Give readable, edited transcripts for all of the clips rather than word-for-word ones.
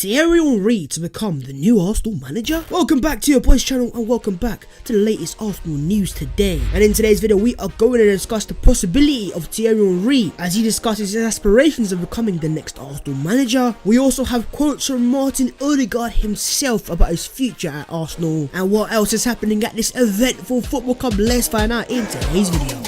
Thierry Henry to become the new Arsenal manager? Welcome back to your boys channel and welcome back to the latest Arsenal news today. And in today's video we are going to discuss the possibility of Thierry Henry as he discusses his aspirations of becoming the next Arsenal manager. We also have quotes from Martin Ødegaard himself about his future at Arsenal. And what else is happening at this eventful football club? Let's find out in today's video.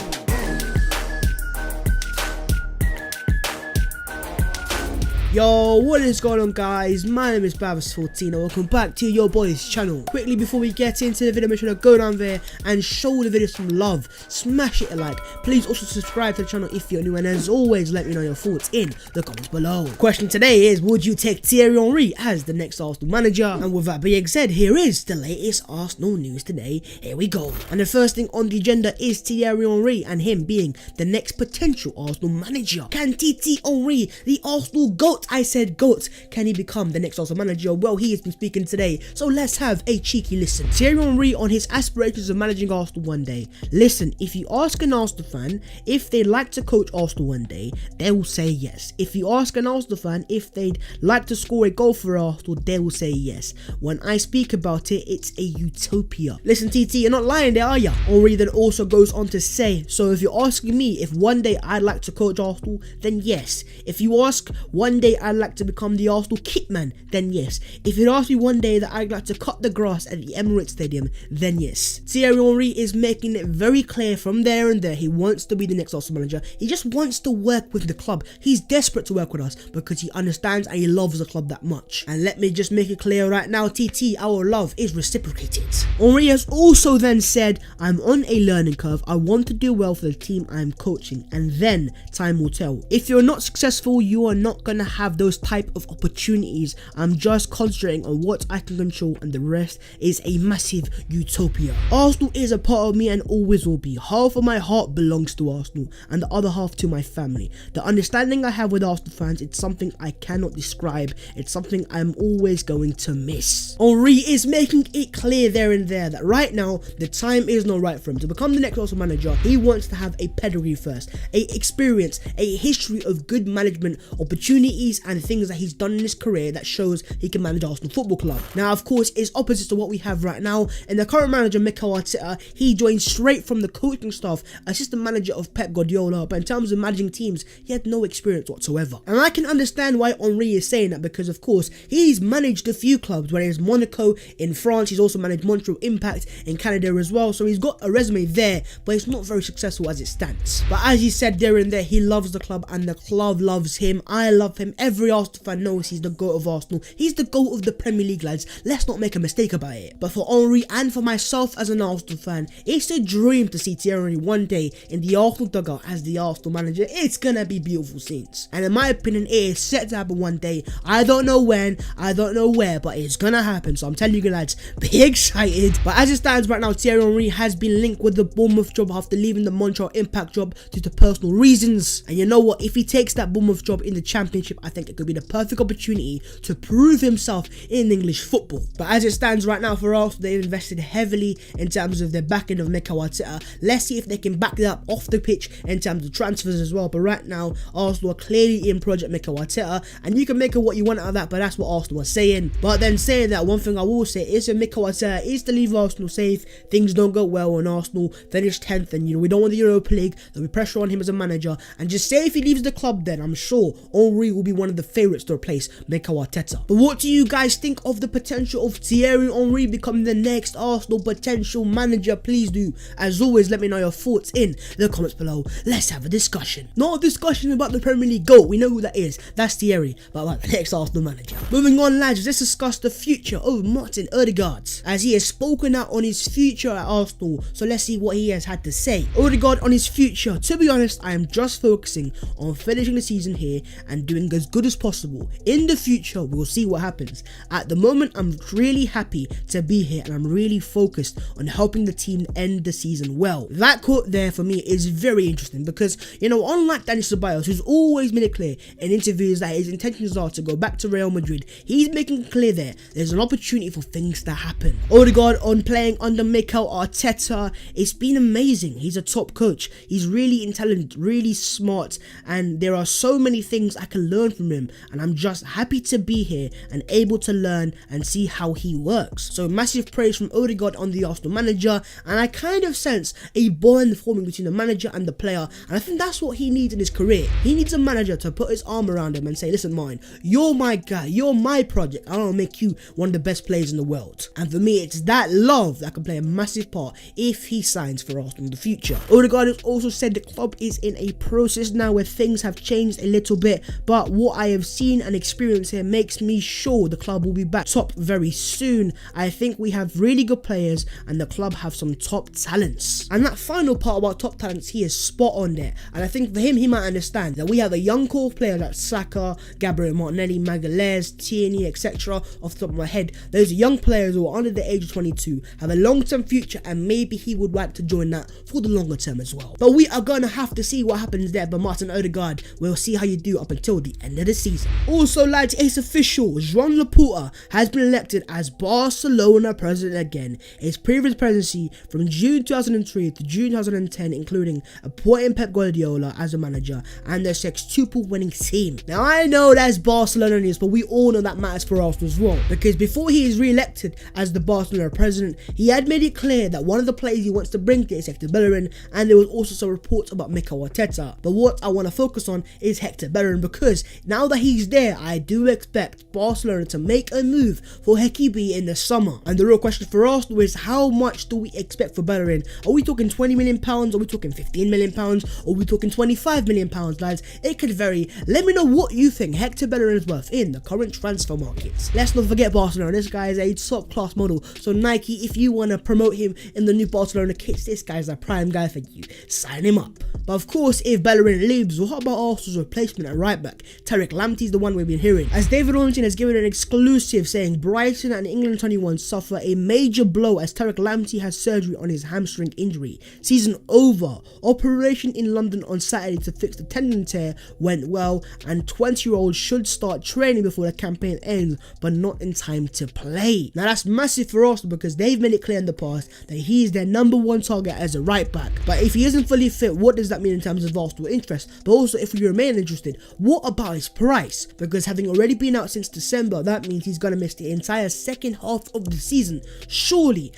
Yo, what is going on guys? My name is Babs14 and welcome back to your boys channel. Quickly before we get into the video, make sure to go down there and show the video some love. Smash it a like. Please also subscribe to the channel if you're new, and as always let me know your thoughts in the comments below. Question today is, would you take Thierry Henry as the next Arsenal manager? And with that being said, here is the latest Arsenal news today. Here we go. And the first thing on the agenda is Thierry Henry and him being the next potential Arsenal manager. Can Thierry Henry, the Arsenal GOAT, I said GOAT, can he become the next Arsenal manager? Well, he has been speaking today, so let's have a cheeky listen. Thierry Henry on his aspirations of managing Arsenal one day. Listen, if you ask an Arsenal fan if they'd like to coach Arsenal one day, they will say yes. If you ask an Arsenal fan if they'd like to score a goal for Arsenal, they will say yes. When I speak about it, it's a utopia. Listen, TT, you're not lying there, are ya? Henry then also goes on to say, so if you're asking me if one day I'd like to coach Arsenal, then yes. If you ask one day I'd like to become the Arsenal kitman, then yes. If you'd ask me one day that I'd like to cut the grass at the Emirates Stadium, then yes. Thierry Henry is making it very clear from there and there he wants to be the next Arsenal manager. He just wants to work with the club. He's desperate to work with us because he understands and he loves the club that much. And let me just make it clear right now, TT, our love is reciprocated. Henry has also then said, I'm on a learning curve. I want to do well for the team I'm coaching, and then time will tell. If you're not successful, you are not gonna have those type of opportunities. I'm just concentrating on what I can control, and the rest is a massive utopia. Arsenal is a part of me and always will be. Half of my heart belongs to Arsenal and the other half to my family. The understanding I have with Arsenal fans, it's something I cannot describe. It's something I'm always going to miss. Henry is making it clear there and there that right now the time is not right for him to become the next Arsenal manager. He wants to have a pedigree first, a experience, a history of good management opportunities and things that he's done in his career that shows he can manage Arsenal Football Club. Now, of course, it's opposite to what we have right now. And the current manager, Mikel Arteta, he joined straight from the coaching staff, assistant manager of Pep Guardiola, but in terms of managing teams, he had no experience whatsoever. And I can understand why Henry is saying that because, of course, he's managed a few clubs, whether it's Monaco in France, he's also managed Montreal Impact in Canada as well, so he's got a resume there, but it's not very successful as it stands. But as he said there and there, he loves the club and the club loves him. I love him. Every Arsenal fan knows he's the GOAT of Arsenal. He's the GOAT of the Premier League, lads. Let's not make a mistake about it. But for Henry and for myself as an Arsenal fan, it's a dream to see Thierry one day in the Arsenal dugout as the Arsenal manager. It's gonna be beautiful scenes. And in my opinion, it is set to happen one day. I don't know when, I don't know where, but it's gonna happen. So I'm telling you lads, be excited. But as it stands right now, Thierry Henry has been linked with the Bournemouth job after leaving the Montreal Impact job due to personal reasons. And you know what? If he takes that Bournemouth job in the Championship, I think it could be the perfect opportunity to prove himself in English football. But as it stands right now for Arsenal, they've invested heavily in terms of their backing of Mikel Arteta. Let's see if they can back that up off the pitch in terms of transfers as well. But right now, Arsenal are clearly in Project Mikel Arteta, and you can make it what you want out of that, but that's what Arsenal are saying. But then saying that, one thing I will say is if Mikel Arteta is to leave Arsenal safe, things don't go well and Arsenal finish 10th, and we don't want the Europa League, there'll be pressure on him as a manager, and just say if he leaves the club, then I'm sure Henry will be one of the favourites to replace Mikel Arteta. But what do you guys think of the potential of Thierry Henry becoming the next Arsenal potential manager? Please do, as always, let me know your thoughts in the comments below. Let's have a discussion. Not a discussion about the Premier League GOAT, we know who that is, that's Thierry, but about the next Arsenal manager. Moving on lads, let's discuss the future of Martin Ødegaard, as he has spoken out on his future at Arsenal, so let's see what he has had to say. Ødegaard on his future: to be honest, I am just focusing on finishing the season here and doing as good as possible. In the future, we'll see what happens. At the moment, I'm really happy to be here and I'm really focused on helping the team end the season well. That quote there for me is very interesting because, unlike Dani Ceballos, who's always made it clear in interviews that his intentions are to go back to Real Madrid, he's making it clear there's an opportunity for things to happen. Ødegaard on playing under Mikel Arteta, it's been amazing. He's a top coach. He's really intelligent, really smart, and there are so many things I can learn from him, and I'm just happy to be here and able to learn and see how he works. So massive praise from Ødegaard on the Arsenal manager, and I kind of sense a bond forming between the manager and the player, and I think that's what he needs in his career. He needs a manager to put his arm around him and say, listen mine, you're my guy, you're my project, I want to make you one of the best players in the world. And for me, it's that love that can play a massive part if he signs for Arsenal in the future. Ødegaard has also said the club is in a process now where things have changed a little bit, but what I have seen and experienced here makes me sure the club will be back top very soon. I think we have really good players and the club have some top talents. And that final part about top talents, he is spot on there. And I think for him, he might understand that we have a young core player like Saka, Gabriel Martinelli, Magalhaes, Thierry, etc. Off the top of my head, those are young players who are under the age of 22, have a long-term future, and maybe he would like to join that for the longer term as well. But we are going to have to see what happens there. But Martin Ødegaard, we'll see how you do up until the end of the season. Also, lads, it's official. Joan Laporta has been elected as Barcelona president again. His previous presidency from June 2003 to June 2010, including appointing Pep Guardiola as a manager and their sextuple winning team. Now, I know that's Barcelona news, but we all know that matters for Arsenal as well, because before he is re-elected as the Barcelona president, he had made it clear that one of the players he wants to bring to is Hector Bellerin, and there was also some reports about Mikel Arteta. But what I want to focus on is Hector Bellerin, because now that he's there, I do expect Barcelona to make a move for Hecky B in the summer. And the real question for Arsenal is, how much do we expect for Bellerin? Are we talking £20 million? Are we talking £15 million? Or are we talking £25 million, lads? It could vary. Let me know what you think Hector Bellerin is worth in the current transfer markets. Let's not forget Barcelona. This guy is a top class model. So Nike, if you want to promote him in the new Barcelona kits, this guy's a prime guy for you. Sign him up. But of course, if Bellerin leaves, what about Arsenal's replacement at right back? Tariq Lamptey's the one we've been hearing, as David Ornstein has given an exclusive saying Brighton and England 21 suffer a major blow as Tariq Lamptey has surgery on his hamstring injury. Season over. Operation in London on Saturday to fix the tendon tear went well, and 20-year-old should start training before the campaign ends, but not in time to play. Now that's massive for Arsenal, because they've made it clear in the past that he is their number one target as a right back. But if he isn't fully fit, what does that mean in terms of Arsenal interest? But also, if we remain interested, what about his price? Because having already been out since December, that means he's going to miss the entire second half of the season. Surely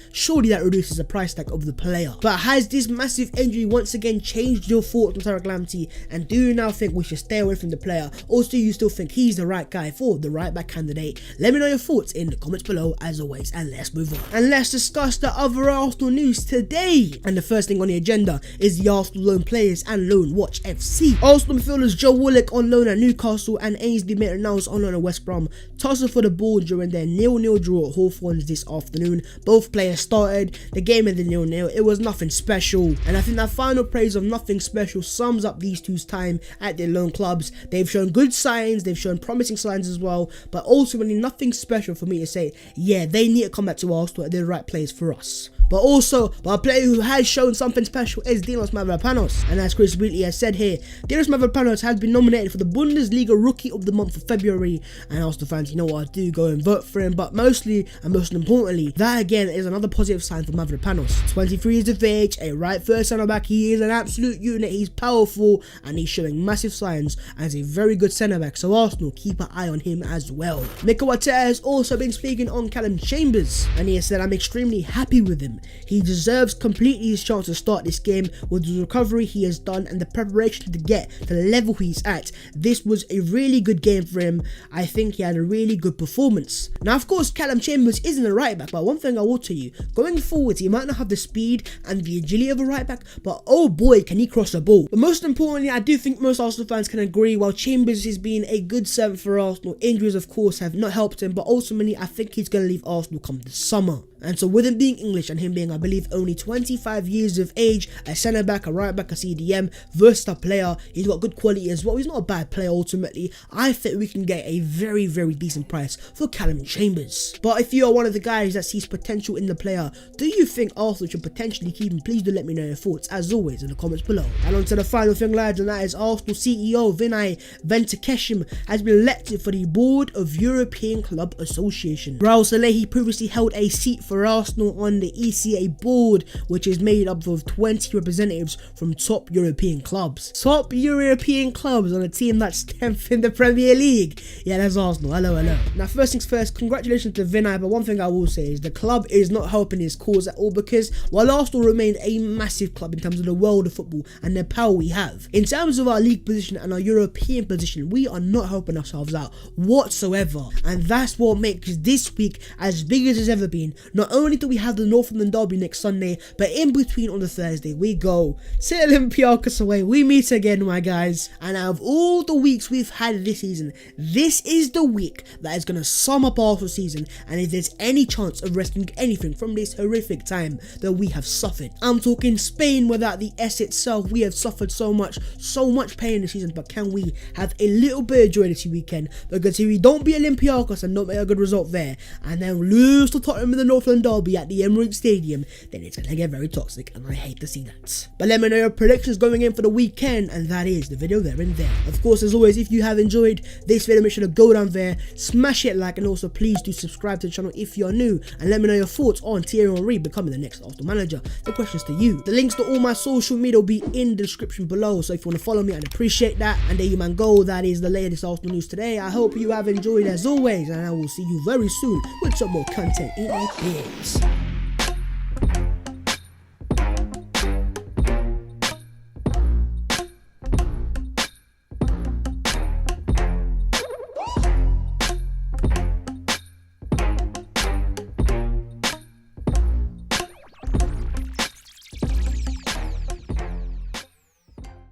that reduces the price tag of the player. But has this massive injury once again changed your thoughts on Tariq Lamptey? And do you now think we should stay away from the player? Or do you still think he's the right guy for the right back candidate? Let me know your thoughts in the comments below as always, and let's move on. And let's discuss the other Arsenal news today. And the first thing on the agenda is the Arsenal loan players and loan watch FC. Arsenal midfielders Joe Willock on loan at Newcastle and Ainsley Maitland-Niles on loan at West Brom tussled for the ball during their 0-0 draw at Hawthorns this afternoon. Both players started. The game ended 0-0. It was nothing special, and I think that final praise of nothing special sums up these two's time at their loan clubs. They've shown good signs, they've shown promising signs as well, but ultimately nothing special for me to say, yeah, they need to come back to Arsenal. They're the right players for us. But a player who has shown something special is Dinos Mavropanos. And as Chris Wheatley has said here, Dinos Mavropanos has been nominated for the Bundesliga Rookie of the Month for February. And Arsenal fans, you know what I do, go and vote for him. But mostly, and most importantly, that again is another positive sign for Mavropanos. 23 years of age, a right first centre back. He is an absolute unit. He's powerful and he's showing massive signs as a very good centre back. So Arsenal, keep an eye on him as well. Mikel Arteta has also been speaking on Callum Chambers, and he has said, I'm extremely happy with him. He deserves completely his chance to start this game with the recovery he has done and the preparation to get to the level he's at. This was a really good game for him. I think he had a really good performance. Now, of course, Callum Chambers isn't a right back, but one thing I will tell you, going forward, he might not have the speed and the agility of a right back, but oh boy, can he cross the ball. But most importantly, I do think most Arsenal fans can agree, while Chambers has been a good servant for Arsenal, injuries of course have not helped him, but ultimately I think he's going to leave Arsenal come the summer. And so with him being English and him being, I believe, only 25 years of age, a centre back, a right back, a CDM, versatile player, he's got good quality as well. He's not a bad player ultimately. I think we can get a very, very decent price for Callum Chambers. But if you are one of the guys that sees potential in the player, do you think Arsenal should potentially keep him? Please do let me know your thoughts as always in the comments below. And on to the final thing, lads, and that is Arsenal CEO Vinay Ventukesham has been elected for the Board of European Club Association. Raul Salehi previously held a seat for Arsenal on the ECA board, which is made up of 20 representatives from top European clubs. Top European clubs on a team that's 10th in the Premier League. Yeah, that's Arsenal. Hello. Now, first things first, congratulations to Vinay, but one thing I will say is the club is not helping his cause at all, because while Arsenal remained a massive club in terms of the world of football and the power we have, in terms of our league position and our European position, we are not helping ourselves out whatsoever. And that's what makes this week as big as it's ever been. Not only do we have the North London derby next Sunday, but in between on the Thursday, we go to Olympiacos away. We meet again, my guys. And out of all the weeks we've had this season, this is the week that is going to sum up Arsenal's season, and if there's any chance of rescuing anything from this horrific time that we have suffered. I'm talking Spain. Without the S itself, we have suffered so much pain this season, but can we have a little bit of joy this weekend? Because if we don't beat Olympiacos and don't make a good result there, and then lose to Tottenham in the North London derby at the Emirates Stadium, then it's going to get very toxic, and I hate to see that. But let me know your predictions going in for the weekend, and that is the video there and there. Of course, as always, if you have enjoyed this video, make sure to go down there, smash it like, and also please do subscribe to the channel if you're new, and let me know your thoughts on Thierry becoming the next Arsenal manager. The question's to you. The links to all my social media will be in the description below, so if you want to follow me, I'd appreciate that. And there you man go, that is the latest Arsenal news today. I hope you have enjoyed as always, and I will see you very soon with some more content in our videos.